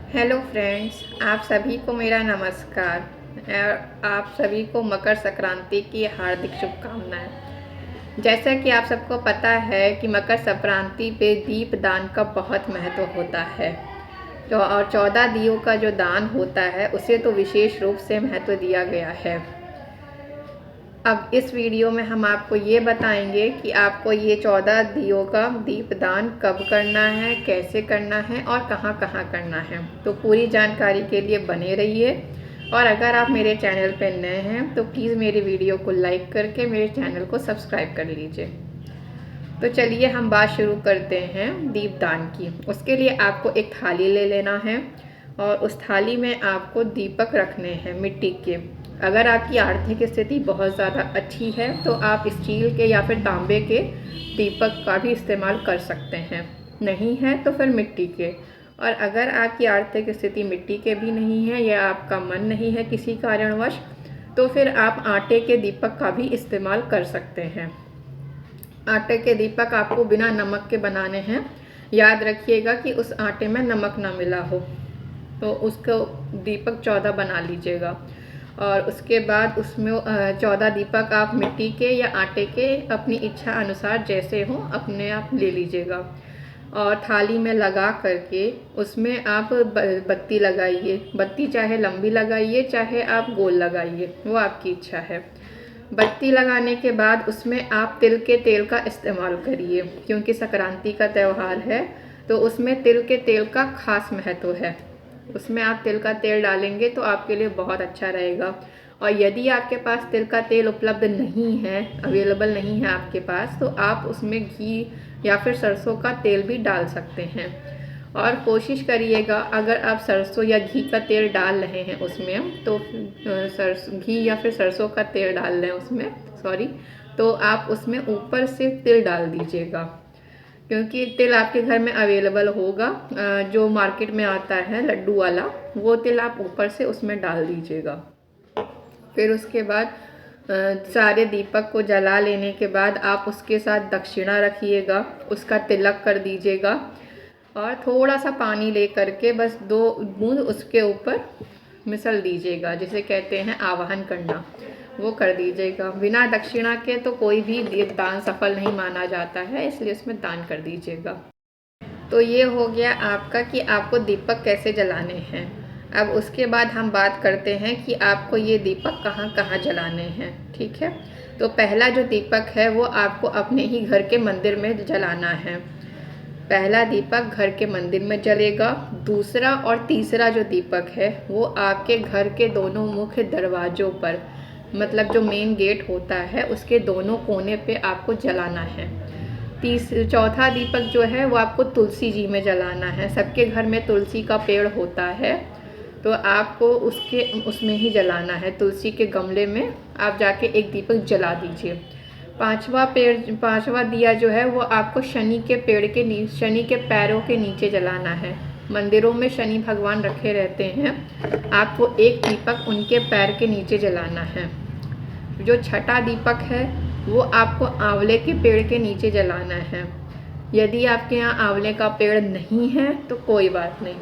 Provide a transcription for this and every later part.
Hello friends, आप सभी को मेरा नमस्कार और आप सभी को मकर संक्रांति की हार्दिक शुभकामनाएं। जैसा कि आप सबको पता है कि मकर संक्रांति पे दीप दान का बहुत महत्व होता है। तो और 14 दियों का जो दान होता है उसे तो विशेष रूप से महत्व दिया गया है। अब इस वीडियो में हम आपको ये बताएंगे कि आपको ये 14 दियों का दीपदान कब करना है, कैसे करना है और कहाँ कहाँ करना है। तो पूरी जानकारी के लिए बने रहिए। और अगर आप मेरे चैनल पर नए हैं तो प्लीज़ मेरी वीडियो को लाइक करके मेरे चैनल को सब्सक्राइब कर लीजिए। तो चलिए हम बात शुरू करते हैं दीपदान की। उसके लिए आपको एक थाली ले लेना है और उस थाली में आपको दीपक रखने हैं मिट्टी के। अगर आपकी आर्थिक स्थिति बहुत ज़्यादा अच्छी है तो आप स्टील के या फिर तांबे के दीपक का भी इस्तेमाल कर सकते हैं, नहीं है तो फिर मिट्टी के। और अगर आपकी आर्थिक स्थिति मिट्टी के भी नहीं है या आपका मन नहीं है किसी कारणवश, तो फिर आप आटे के दीपक का भी इस्तेमाल कर सकते हैं। आटे के दीपक आपको बिना नमक के बनाने हैं। याद रखिएगा कि उस आटे में नमक ना मिला हो। तो उसको दीपक 14 बना लीजिएगा और उसके बाद उसमें 14 दीपक आप मिट्टी के या आटे के अपनी इच्छा अनुसार जैसे हो अपने आप ले लीजिएगा। और थाली में लगा करके उसमें आप बत्ती लगाइए। बत्ती चाहे लंबी लगाइए चाहे आप गोल लगाइए, वो आपकी इच्छा है। बत्ती लगाने के बाद उसमें आप तिल के तेल का इस्तेमाल करिए, क्योंकि संक्रांति का त्यौहार है तो उसमें तिल के तेल का खास महत्व है। उसमें आप तिल का तेल डालेंगे तो आपके लिए बहुत अच्छा रहेगा। और यदि आपके पास तिल का तेल उपलब्ध नहीं है, अवेलेबल नहीं है आपके पास, तो आप उसमें घी या फिर सरसों का तेल भी डाल सकते हैं। और कोशिश करिएगा अगर आप सरसों या घी का तेल डाल रहे हैं उसमें तो घी या फिर सरसों का तेल डाल रहे हैं उसमें, सॉरी, तो आप उसमें ऊपर से तिल डाल दीजिएगा, क्योंकि तिल आपके घर में अवेलेबल होगा। जो मार्केट में आता है लड्डू वाला, वो तिल आप ऊपर से उसमें डाल दीजिएगा। फिर उसके बाद सारे दीपक को जला लेने के बाद आप उसके साथ दक्षिणा रखिएगा, उसका तिलक कर दीजिएगा और थोड़ा सा पानी ले करके बस 2 बूंद उसके ऊपर मिसल दीजिएगा, जिसे कहते हैं आवाहन करना, वो कर दीजिएगा। बिना दक्षिणा के तो कोई भी दान सफल नहीं माना जाता है, इसलिए उसमें दान कर दीजिएगा। तो ये हो गया आपका कि आपको दीपक कैसे जलाने हैं। अब उसके बाद हम बात करते हैं कि आपको ये दीपक कहाँ कहाँ जलाने हैं, ठीक है। तो पहला जो दीपक है वो आपको अपने ही घर के मंदिर में जलाना है। पहला दीपक घर के मंदिर में जलेगा। दूसरा और तीसरा जो दीपक है वो आपके घर के दोनों मुख्य दरवाज़ों पर, मतलब जो मेन गेट होता है उसके दोनों कोने पे आपको जलाना है। चौथा दीपक जो है वो आपको तुलसी जी में जलाना है। सबके घर में तुलसी का पेड़ होता है तो आपको उसमें ही जलाना है। तुलसी के गमले में आप जाके एक दीपक जला दीजिए। पांचवा दिया जो है वो आपको शनि के पेड़ के शनि के पैरों के नीचे जलाना है। मंदिरों में शनि भगवान रखे रहते हैं, आपको एक दीपक उनके पैर के नीचे जलाना है। जो छठा दीपक है वो आपको आंवले के पेड़ के नीचे जलाना है। यदि आपके यहाँ आंवले का पेड़ नहीं है तो कोई बात नहीं,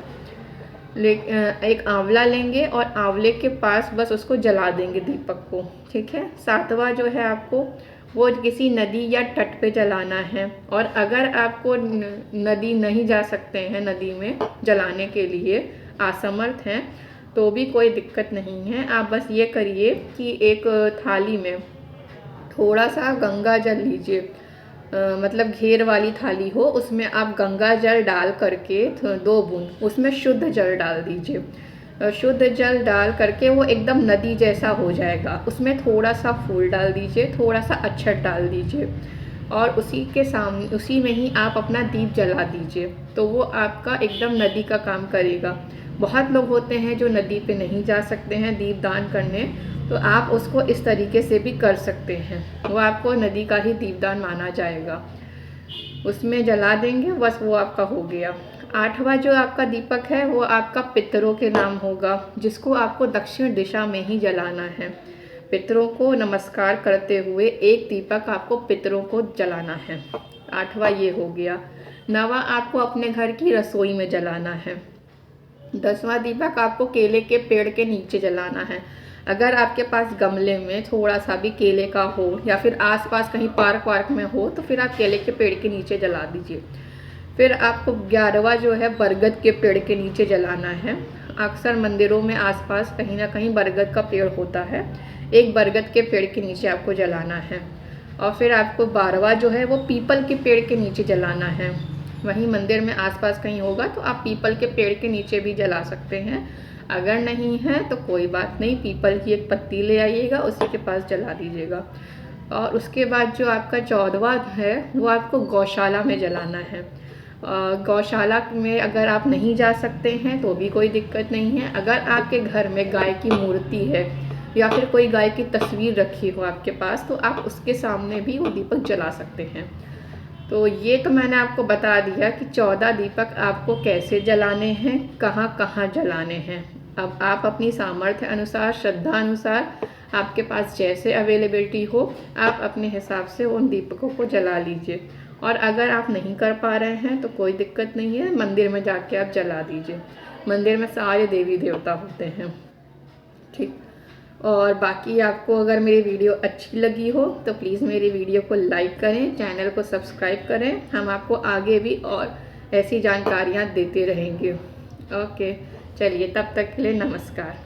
एक आंवला लेंगे और आंवले के पास बस उसको जला देंगे दीपक को, ठीक है। सातवां जो है आपको वो किसी नदी या तट पे जलाना है। और अगर आपको नदी नहीं जा सकते हैं, नदी में जलाने के लिए असमर्थ हैं, तो भी कोई दिक्कत नहीं है। आप बस ये करिए कि एक थाली में थोड़ा सा गंगा जल लीजिए, मतलब घेर वाली थाली हो, उसमें आप गंगा जल डाल करके 2 बूंद उसमें शुद्ध जल डाल दीजिए। शुद्ध जल डाल करके वो एकदम नदी जैसा हो जाएगा। उसमें थोड़ा सा फूल डाल दीजिए, थोड़ा सा अक्षत डाल दीजिए और उसी में ही आप अपना दीप जला दीजिए, तो वो आपका एकदम नदी का काम करेगा। बहुत लोग होते हैं जो नदी पे नहीं जा सकते हैं दीप दान करने, तो आप उसको इस तरीके से भी कर सकते हैं, वो आपको नदी का ही दीपदान माना जाएगा। उसमें जला देंगे, बस वो आपका हो गया। 8वां जो आपका दीपक है वो आपका पितरों के नाम होगा, जिसको आपको दक्षिण दिशा में ही जलाना है। पितरों को नमस्कार करते हुए एक दीपक आपको पितरों को जलाना है। 8वां ये हो गया। 9वां आपको अपने घर की रसोई में जलाना है। 10वां दीपक आपको केले के पेड़ के नीचे जलाना है। अगर आपके पास गमले में थोड़ा सा भी केले का हो या फिर आसपास कहीं पार्क वार्क में हो तो फिर आप केले के पेड़ के नीचे जला दीजिए। फिर आपको 11वां जो है बरगद के पेड़ के नीचे जलाना है। अक्सर मंदिरों में आसपास कहीं ना कहीं बरगद का पेड़ होता है, एक बरगद के पेड़ के नीचे आपको जलाना है। और फिर आपको 12वां जो है वो पीपल के पेड़ के नीचे जलाना है। वहीं मंदिर में आसपास कहीं होगा तो आप पीपल के पेड़ के नीचे भी जला सकते हैं। अगर नहीं है तो कोई बात नहीं, पीपल की एक पत्ती ले आइएगा, उसी के पास जला दीजिएगा। और उसके बाद जो आपका 14वां है वो आपको गौशाला में जलाना है। गौशाला में अगर आप नहीं जा सकते हैं तो भी कोई दिक्कत नहीं है। अगर आपके घर में गाय की मूर्ति है या फिर कोई गाय की तस्वीर रखी हो आपके पास तो आप उसके सामने भी वो दीपक जला सकते हैं। तो ये तो मैंने आपको बता दिया कि 14 दीपक आपको कैसे जलाने हैं, कहाँ कहाँ जलाने हैं। अब आप अपनी सामर्थ्य अनुसार, श्रद्धा अनुसार, आपके पास जैसे अवेलेबिलिटी हो आप अपने हिसाब से उन दीपकों को जला लीजिए। और अगर आप नहीं कर पा रहे हैं तो कोई दिक्कत नहीं है, मंदिर में जाके आप जला दीजिए। मंदिर में सारे देवी देवता होते हैं, ठीक। और बाकी आपको अगर मेरी वीडियो अच्छी लगी हो तो प्लीज़ मेरी वीडियो को लाइक करें, चैनल को सब्सक्राइब करें। हम आपको आगे भी और ऐसी जानकारियाँ देते रहेंगे। ओके, चलिए तब तक के लिए नमस्कार।